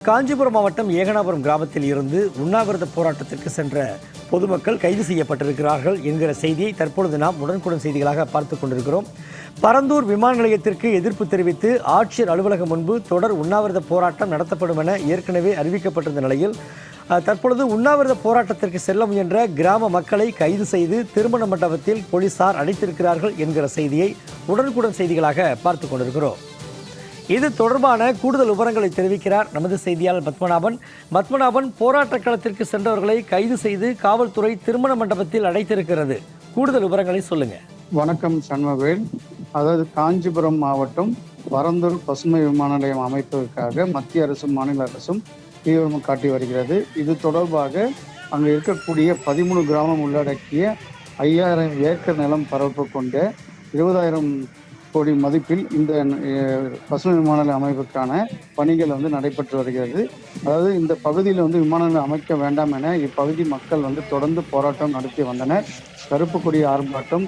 காஞ்சிபுரம் மாவட்டம் ஏகனாபுரம் கிராமத்தில் இருந்து உண்ணாவிரத போராட்டத்திற்கு சென்ற பொதுமக்கள் கைது செய்யப்பட்டிருக்கிறார்கள் என்கிற செய்தியை தற்பொழுது நாம் உடனுக்குடன் செய்திகளாக பார்த்து கொண்டிருக்கிறோம். பரந்தூர் விமான நிலையத்திற்கு எதிர்ப்பு தெரிவித்து ஆட்சியர் அலுவலகம் முன்பு தொடர் உண்ணாவிரத போராட்டம் நடத்தப்படும் என ஏற்கனவே அறிவிக்கப்பட்டிருந்த நிலையில் தற்பொழுது உண்ணாவிரத போராட்டத்திற்கு செல்ல முயன்ற கிராம மக்களை கைது செய்து திருமண மண்டபத்தில் போலீசார் அடைத்திருக்கிறார்கள் என்கிற செய்தியை உடனுக்குடன் செய்திகளாக பார்த்து கொண்டிருக்கிறோம். இது தொடர்பான கூடுதல் விவரங்களை தெரிவிக்கிறார் நமது செய்தியாளர் பத்மநாபன். போராட்ட களத்திற்கு சென்றவர்களை கைது செய்து காவல்துறை திருமண மண்டபத்தில் அடைத்திருக்கிறது. கூடுதல் விவரங்களை சொல்லுங்க. வணக்கம் சண்முகவேல். அதாவது காஞ்சிபுரம் மாவட்டம் பரந்தூர் பசுமை விமான நிலையம் அமைப்பதற்காக மத்திய அரசும் மாநில அரசும் தீவிரம் காட்டி வருகிறது. இது தொடர்பாக அங்கு இருக்கக்கூடிய 13 கிராமம் உள்ளடக்கிய 5000 ஏக்கர் நிலம் பரப்பு கொண்ட 20,000 கோடி மதிப்பில் இந்த பசுமை விமான நிலையம் அமைப்புக்கான பணிகள் நடைபெற்று வருகிறது. அதாவது இந்த பகுதியில் விமான நிலையம் அமைக்க வேண்டாம் என இப்பகுதி மக்கள் தொடர்ந்து போராட்டம் நடத்தி வந்தனர். கருப்பு கொடி ஆர்ப்பாட்டம்,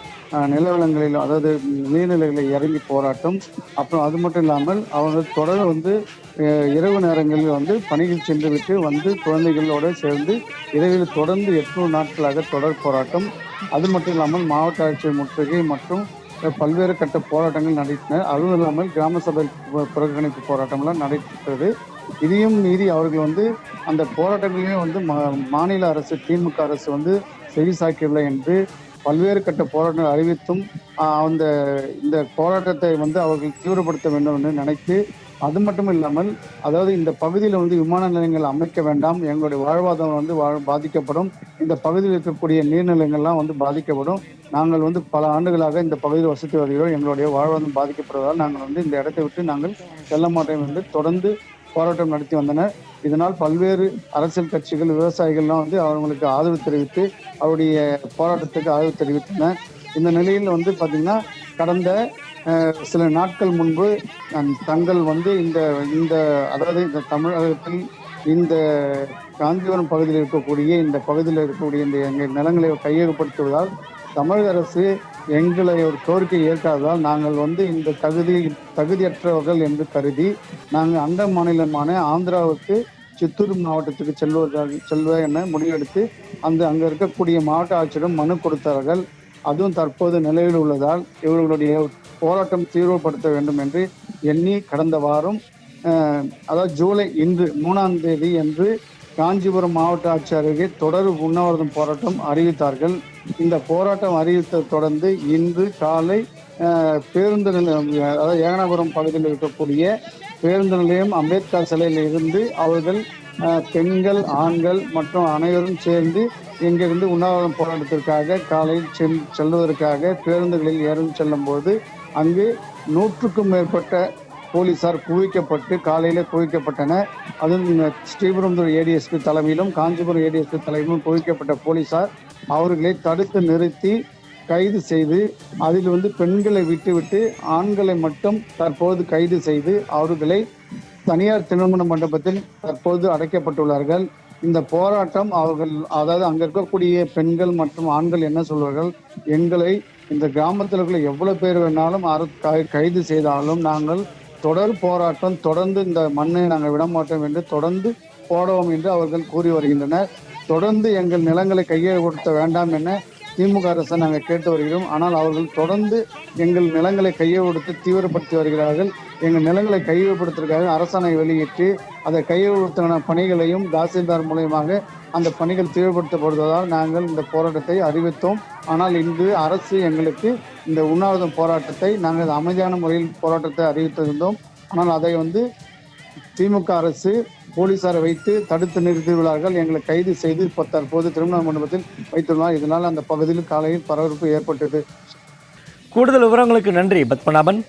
நிலவளங்களில் அதாவது நீர்நிலைகளில் இறங்கி போராட்டம், அப்புறம் அது மட்டும் இல்லாமல் அவங்க தொடர் இரவு நேரங்களில் பணிகள் சென்று விட்டு குழந்தைகளோடு சேர்ந்து இரவில் தொடர்ந்து 800 நாட்களாக தொடர் போராட்டம். அது மட்டும் இல்லாமல் மாவட்ட ஆட்சியர் முற்றுகை மற்றும் பல்வேறு கட்ட போராட்டங்கள் நடைபெற்றன. அதுவும் இல்லாமல் கிராம சபை புறக்கணிப்பு போராட்டம்லாம் நடைபெற்றது. இதையும் மீறி அவர்கள் அந்த போராட்டங்களையும் மாநில அரசு திமுக அரசு செவிசாய்க்கவில்லை என்று பல்வேறு கட்ட போராட்டங்கள் அறிவித்தும் இந்த போராட்டத்தை அவர்கள் தீவிரப்படுத்த வேண்டும் என்று நினைத்து, அது மட்டும் இல்லாமல் அதாவது இந்த பகுதியில் விமான நிலையங்கள் அமைக்க வேண்டாம், எங்களுடைய வாழ்வாதாரம் பாதிக்கப்படும், இந்த பகுதியில் இருக்கக்கூடிய நீர்நிலைகள்லாம் பாதிக்கப்படும், நாங்கள் பல ஆண்டுகளாக இந்த பகுதியில் வசித்து வருகிறோம், எங்களுடைய வாழ்வாதாரம் பாதிக்கப்படுவதால் நாங்கள் இந்த இடத்தை விட்டு நாங்கள் செல்ல மாட்டோம் என்று தொடர்ந்து போராட்டம் நடத்தி வந்தனர். இதனால் பல்வேறு அரசியல் கட்சிகள், விவசாயிகள்லாம் அவங்களுக்கு ஆதரவு தெரிவித்து அவருடைய போராட்டத்துக்கு ஆதரவு தெரிவித்தனர். இந்த நிலையில் பார்த்தீங்கன்னா கடந்த சில நாட்கள் முன்பு தங்கள் இந்த அதாவது இந்த தமிழகத்தில் இந்த காஞ்சிபுரம் பகுதியில் இருக்கக்கூடிய இந்த எங்கள் நிலங்களை கையகப்படுத்துவதால் தமிழக அரசு எங்களை ஒரு கோரிக்கை ஏற்காததால் நாங்கள் இந்த தகுதியற்றவர்கள் என்று கருதி நாங்கள் அண்ட மாநிலமான ஆந்திராவுக்கு சித்தூர் மாவட்டத்துக்கு செல்வ என முடிவெடுத்து அங்கே இருக்கக்கூடிய மாவட்ட ஆட்சியிடம் மனு கொடுத்தார்கள். அதுவும் தற்போது நிலையில் உள்ளதால் இவர்களுடைய போராட்டம் தீவிரப்படுத்த வேண்டும் என்று எண்ணி கடந்த வாரம் அதாவது ஜூலை 3ஆம் தேதி என்று காஞ்சிபுரம் மாவட்ட ஆட்சியர் அருகே தொடர் உண்ணாவிரதம் போராட்டம் அறிவித்தார்கள். இந்த போராட்டம் அறிவித்ததை தொடர்ந்து இன்று காலை பேருந்து நிலையம், அதாவது ஏகனாபுரம் பகுதியில் இருக்கக்கூடிய பேருந்து நிலையம் அம்பேத்கர் சிலையில் இருந்து அவர்கள் பெண்கள், ஆண்கள் மற்றும் அனைவரும் சேர்ந்து இங்கிருந்து உண்ணாவிரதம் போராட்டத்திற்காக காலையில் செல்வதற்காக பேருந்துகளில் ஏறி செல்லும் போது அங்கு 100க்கும் மேற்பட்ட போலீசார் காலையிலே குவிக்கப்பட்டனர். அதுவும் ஸ்ரீபெரும்புதூர் ஏடிஎஸ்பி தலைமையிலும் காஞ்சிபுரம் ஏடிஎஸ்பி தலைமையிலும் குவிக்கப்பட்ட போலீசார் அவர்களை தடுத்து நிறுத்தி கைது செய்து அதில் பெண்களை விட்டுவிட்டு ஆண்களை மட்டும் தற்போது கைது செய்து அவர்களை தனியார் திருமண மண்டபத்தில் தற்போது அடைக்கப்பட்டுள்ளார்கள். இந்த போராட்டம் அதாவது அங்க இருக்கக்கூடிய பெண்கள் மற்றும் ஆண்கள் என்ன சொல்வார்கள், எங்களை இந்த கிராமத்தில் இருக்கிற எவ்வளவு பேர் வேணாலும் கைது செய்தாலும் நாங்கள் தொடர் போராட்டம், தொடர்ந்து இந்த மண்ணை நாங்கள் விடமாட்டோம் என்று தொடர்ந்து போடுவோம் என்று அவர்கள் கூறி வருகின்றனர். தொடர்ந்து எங்கள் நிலங்களை கையகப்படுத்த வேண்டாம் என திமுக அரசை நாங்கள் கேட்டு வருகிறோம். ஆனால் அவர்கள் தொடர்ந்து எங்கள் நிலங்களை கையகப்படுத்தி தீவிரப்படுத்தி வருகிறார்கள். எங்கள் நிலங்களை கையகப்படுத்துவதற்காக அரசாணை வெளியிட்டு அதை கையகப்படுத்தின பணிகளையும் தாசில்தார் மூலயமாக அந்த பணிகள் தீவிரப்படுத்தப்படுவதால் நாங்கள் இந்த போராட்டத்தை அறிவித்தோம். ஆனால் இன்று அரசு எங்களுக்கு இந்த உண்ணாவிரதம் போராட்டத்தை நாங்கள் அமைதியான முறையில் போராட்டத்தை அறிவித்திருந்தோம். ஆனால் அதை திமுக அரசு போலீசாரை வைத்து தடுத்து நிறுத்தியுள்ளார்கள். எங்களை கைது செய்து தற்போது திருமண மண்டபத்தில் வைத்துள்ளார். இதனால் அந்த பகுதியில் காலையில் பரபரப்பு ஏற்பட்டது. கூடுதல் விவரங்களுக்கு நன்றி பத்மநாபன்.